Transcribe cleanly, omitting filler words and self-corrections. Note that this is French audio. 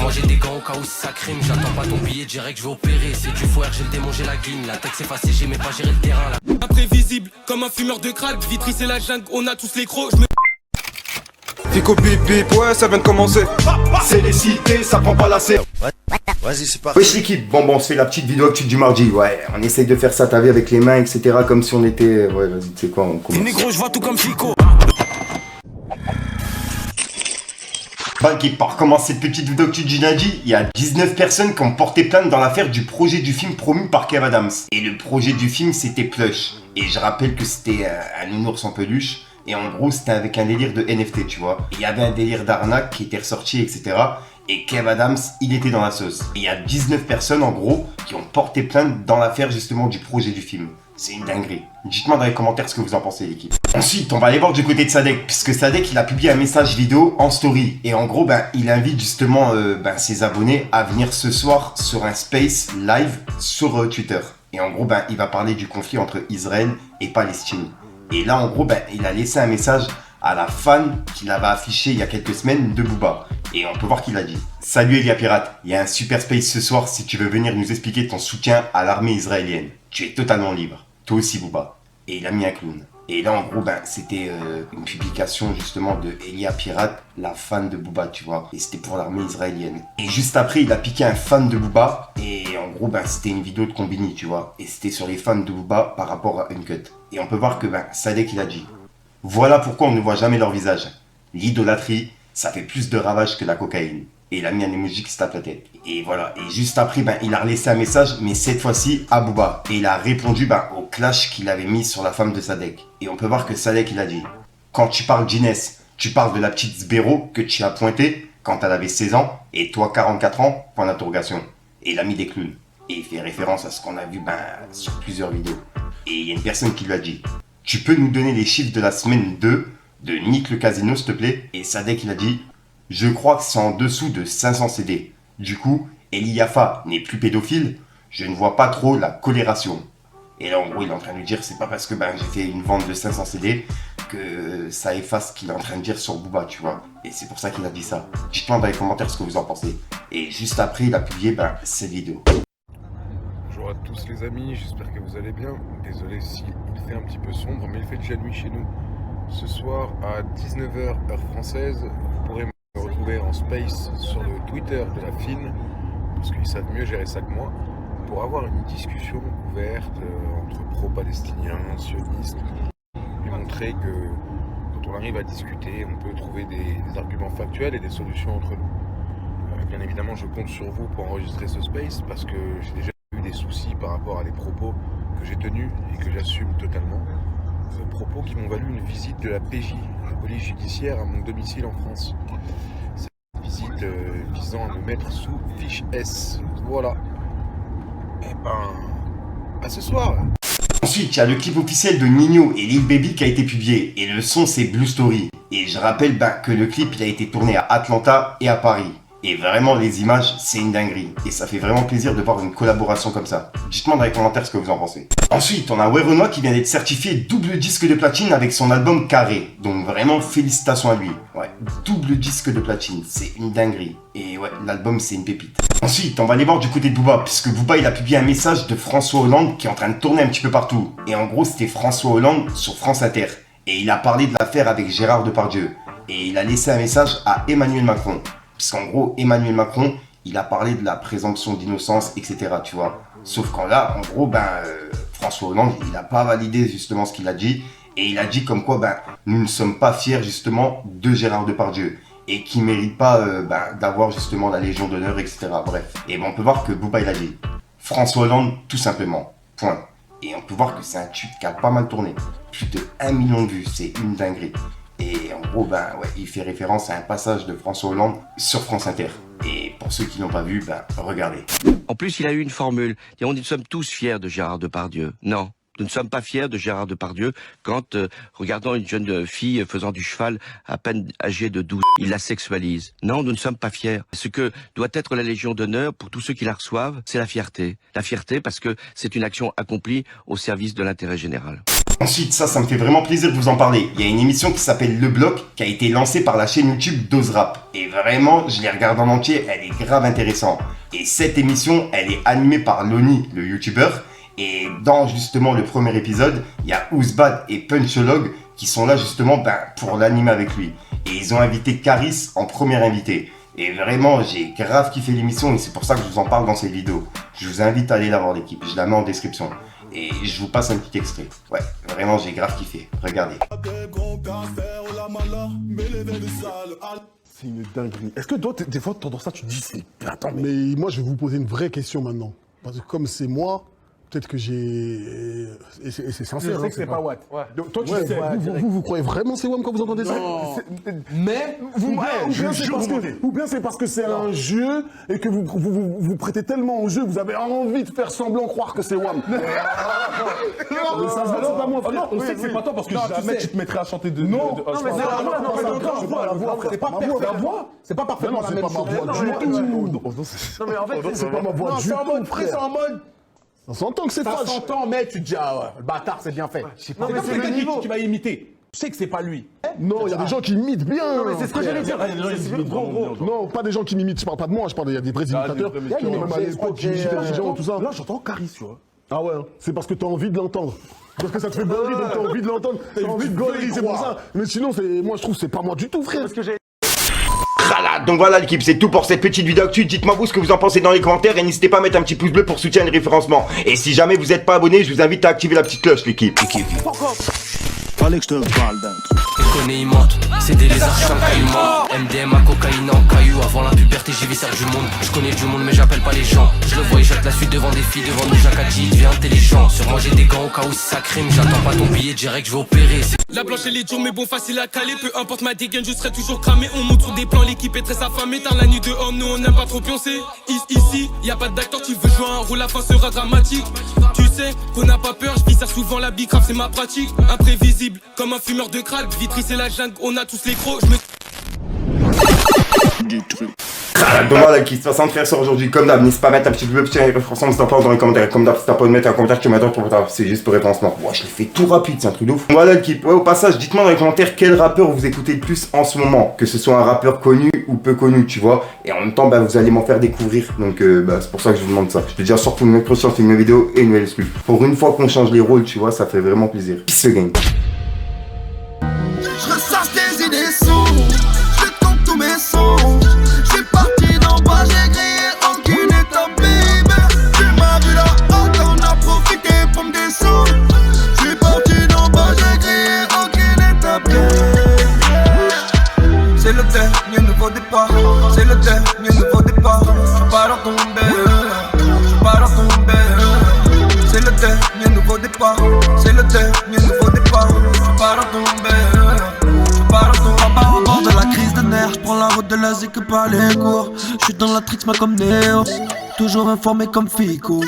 Moi j'ai des gants au cas où ça crime. J'attends pas ton billet direct, je vais opérer. C'est du foire, j'ai le démon, j'ai la guine. La tech c'est facile, j'ai même pas géré le terrain là. Imprévisible, comme un fumeur de crack. Vitry c'est la jungle, on a tous les crocs. Fico pip pip, ouais ça vient de commencer. C'est les cités, ça prend pas la serre. Vas-y, c'est parti. Wesh l'équipe, bon on se fait la petite vidéo actu du mardi. Ouais, on essaye de faire ça, t'as vu, avec les mains, etc. Comme si on était... Ouais, vas-y, tu sais quoi, on commence. Négro, je vois tout comme Fico. Bon équipe, pour commencer cette petite vidéo actu du lundi, il y a 19 personnes qui ont porté plainte dans l'affaire du projet du film promu par Kev Adams. Et le projet du film, c'était Plush. Et je rappelle que c'était un nounours en peluche. Et en gros, c'était avec un délire de NFT, tu vois. Il y avait un délire d'arnaque qui était ressorti, etc. Et Kev Adams, il était dans la sauce. Et il y a 19 personnes, en gros, qui ont porté plainte dans l'affaire, justement, du projet du film. C'est une dinguerie. Dites-moi dans les commentaires ce que vous en pensez, l'équipe. Ensuite, on va aller voir du côté de Sadek, puisque Sadek, il a publié un message vidéo en story. Et en gros, il invite justement ses abonnés à venir ce soir sur un space live sur Twitter. Et en gros, il va parler du conflit entre Israël et Palestine. Et là, en gros, il a laissé un message à la fan qu'il avait affiché il y a quelques semaines de Booba. Et on peut voir qu'il a dit: salut Elia Pirate, il y a un super space ce soir si tu veux venir nous expliquer ton soutien à l'armée israélienne. Tu es totalement libre. Toi aussi Booba. Et il a mis un clown. Et là, en gros, c'était une publication justement de Elia Pirate, la fan de Booba, tu vois. Et c'était pour l'armée israélienne. Et juste après, il a piqué un fan de Booba. Et en gros, c'était une vidéo de Combini, tu vois. Et c'était sur les fans de Booba par rapport à Uncut. Et on peut voir que Sadek, il a dit: voilà pourquoi on ne voit jamais leur visage. L'idolâtrie, ça fait plus de ravages que la cocaïne. Et il a mis un emoji qui se tape la tête. Et voilà. Et juste après, il a relaissé un message, mais cette fois-ci à Booba. Et il a répondu au clash qu'il avait mis sur la femme de Sadek. Et on peut voir que Sadek, il a dit: quand tu parles d'Inès, tu parles de la petite Sbéro que tu as pointée quand elle avait 16 ans, et toi 44 ans, point d'interrogation. Et il a mis des clowns. Et il fait référence à ce qu'on a vu sur plusieurs vidéos. Et il y a une personne qui lui a dit: tu peux nous donner les chiffres de la semaine 2 de Nick le Casino, s'il te plaît? Et Sadek, il a dit: je crois que c'est en dessous de 500 CD. Du coup, Eliafa n'est plus pédophile, je ne vois pas trop la colération. Et là, en gros, il est en train de lui dire: c'est pas parce que j'ai fait une vente de 500 CD que ça efface ce qu'il est en train de dire sur Booba, tu vois. Et c'est pour ça qu'il a dit ça. Dites-moi dans les commentaires ce que vous en pensez. Et juste après, il a publié cette vidéo. Bonjour à tous les amis, j'espère que vous allez bien. Désolé si il fait un petit peu sombre, mais il fait déjà nuit chez nous. Ce soir à 19h heure française, vous pourrez me retrouver en space sur le Twitter de la FIN, parce qu'ils savent mieux gérer ça que moi, pour avoir une discussion ouverte entre pro-palestiniens, sionistes, et montrer que quand on arrive à discuter, on peut trouver des arguments factuels et des solutions entre nous. Bien évidemment, je compte sur vous pour enregistrer ce space, parce que j'ai déjà eu des soucis par rapport à des propos que j'ai tenus et que j'assume totalement. Propos qui m'ont valu une visite de la PJ, la police judiciaire, à mon domicile en France. Cette visite visant à me mettre sous fiche S. Voilà. À ce soir. Ensuite, il y a le clip officiel de Nino et Lil Baby qui a été publié. Et le son, c'est Blue Story. Et je rappelle que le clip, il a été tourné à Atlanta et à Paris. Et vraiment, les images, c'est une dinguerie. Et ça fait vraiment plaisir de voir une collaboration comme ça. Dites-moi dans les commentaires ce que vous en pensez. Ensuite, on a Werenoi qui vient d'être certifié double disque de platine avec son album Carré. Donc vraiment, félicitations à lui. Ouais, double disque de platine, c'est une dinguerie. Et ouais, l'album, c'est une pépite. Ensuite, on va aller voir du côté de Booba, puisque Booba, il a publié un message de François Hollande qui est en train de tourner un petit peu partout. Et en gros, c'était François Hollande sur France Inter. Et il a parlé de l'affaire avec Gérard Depardieu. Et il a laissé un message à Emmanuel Macron. Puisqu'en gros, Emmanuel Macron, il a parlé de la présomption d'innocence, etc. Tu vois. Sauf qu'en là, en gros, François Hollande, il n'a pas validé justement ce qu'il a dit. Et il a dit comme quoi, nous ne sommes pas fiers justement de Gérard Depardieu. Et qui ne mérite pas d'avoir justement la Légion d'honneur, etc. Bref. Et on peut voir que Booba, il a dit François Hollande, tout simplement. Point. Et on peut voir que c'est un tube qui a pas mal tourné. Plus de 1 million de vues, c'est une dinguerie. Et en gros, il fait référence à un passage de François Hollande sur France Inter. Et pour ceux qui l'ont pas vu, regardez. En plus, il a eu une formule. On dit: nous sommes tous fiers de Gérard Depardieu. Non, nous ne sommes pas fiers de Gérard Depardieu quand, regardant une jeune fille faisant du cheval à peine âgée de 12, il la sexualise. Non, nous ne sommes pas fiers. Ce que doit être la Légion d'honneur pour tous ceux qui la reçoivent, c'est la fierté. La fierté parce que c'est une action accomplie au service de l'intérêt général. Ensuite, ça me fait vraiment plaisir de vous en parler. Il y a une émission qui s'appelle Le Bloc, qui a été lancée par la chaîne YouTube Dozrap. Et vraiment, je les regarde en entier, elle est grave intéressante. Et cette émission, elle est animée par Loni, le youtubeur. Et dans justement le premier épisode, il y a Ouzbad et Puncholog qui sont là justement pour l'animer avec lui. Et ils ont invité Caris en premier invité. Et vraiment, j'ai grave kiffé l'émission et c'est pour ça que je vous en parle dans cette vidéo. Je vous invite à aller la voir l'équipe, je la mets en description. Et je vous passe un petit extrait. Ouais, vraiment, j'ai grave kiffé. Regardez. C'est une dinguerie. Est-ce que toi, des fois, t'entends ça, tu te dis, c'est... Attends, mais moi, je vais vous poser une vraie question maintenant. Parce que comme c'est moi, peut-être que j'ai... Et c'est sincère. Je sais que c'est pas Watt. Ouais. Donc, toi, tu sais, vous croyez vraiment c'est Wam quand vous entendez ça? Mais ou bien c'est parce que c'est un jeu et que vous prêtez tellement au jeu, vous avez envie de faire semblant croire que c'est Wam. Non, ça c'est pas moi. Non, on sait que c'est pas toi parce que jamais tu te mettrais à chanter de... Non, mais c'est la voix. C'est pas la voix. C'est pas parfaitement la même chose. Non, mais en fait, c'est pas ma voix du tout. C'est en mode... On s'entend que c'est fâche. Ça s'entend, mais tu te dis, ah ouais, le bâtard, c'est bien fait. Non, mais c'est le niveau. Tu vas imiter. Tu sais que c'est pas lui. Non, il y a des gens qui imitent bien. Non, mais c'est ce que j'allais dire. Non, pas des gens qui m'imitent. Je parle pas de moi, il y a des vrais imitateurs. Même à l'époque, qui imitaient des gens, tout ça. Là, j'entends Caris, tu vois. Ah ouais, c'est parce que t'as envie de l'entendre. Parce que ça te fait bander, donc t'as envie de l'entendre. T'as envie de gaulerie, c'est pour ça. Mais sinon, moi, je trouve que c'est pas moi du tout, frère. Donc voilà l'équipe, c'est tout pour cette petite vidéo actu. Dites-moi vous ce que vous en pensez dans les commentaires et n'hésitez pas à mettre un petit pouce bleu pour soutenir le référencement. Et si jamais vous n'êtes pas abonné, je vous invite à activer la petite cloche l'équipe. Fallait que je te parle d'un truc. Les connais ils mentent, c'est des lézards, je suis un caïman. MDMA, cocaïne en caillou. Avant la puberté j'ai vu du monde. Je connais du monde mais j'appelle pas les gens. Je le vois il jette la suite devant des filles. Devant nous Jacques a dit il devient intelligent. Sur moi j'ai des gants au cas où si ça crime. J'attends pas ton billet direct je vais opérer. La blanche elle est dure mais bon facile à caler. Peu importe ma dégaine je serai toujours cramé. On monte sur des plans, l'équipe est très affamée. Tard la nuit dehors, nous on n'aime pas trop pioncer. Ici, y a pas d'acteur qui veut jouer un rôle, la fin sera dramatique. Tu sais qu'on n'a pas peur, je vis ça souvent la bicrave c'est ma pratique. Imprévisible comme un fumeur de crack. Vitry c'est la jungle, on a tous les crocs. Donc voilà qui se passe en frère aujourd'hui comme d'hab, n'hésite pas à mettre un petit peu petit référencement si t'en parles dans les commentaires. Comme d'hab si t'as pas de mettre un commentaire tu m'attends pour tard, c'est juste pour référencement. Ouais je l'ai fait tout rapide, c'est un truc de ouf. Voilà l'équipe, ouais au passage dites-moi dans les commentaires quel rappeur vous écoutez le plus en ce moment. Que ce soit un rappeur connu ou peu connu tu vois. Et en même temps vous allez m'en faire découvrir. Donc c'est pour ça que je vous demande ça. Je te dis surtout une autre chance, une nouvelle vidéo et une nouvelle exclu. Pour une fois qu'on change les rôles tu vois ça fait vraiment plaisir. Peace gang. Je ressasse tes idées sombres, je compte tous mes songes. J'ai parti d'en bas, j'ai grillé aucune étape, baby. Tu m'as vu là-haut, on a profité pour me descendre. J'ai parti d'en bas, j'ai grillé aucune étape, c'est le dernier nouveau départ, c'est le dernier nouveau départ. Je pas dans ton je pas dans ton c'est le dernier nouveau départ, c'est le dernier nouveau départ. Je pas dans ton de la crise de nerfs, je prends la route de la zik par les cours. Je suis dans la trix, mais comme Néo, toujours informé comme Fico.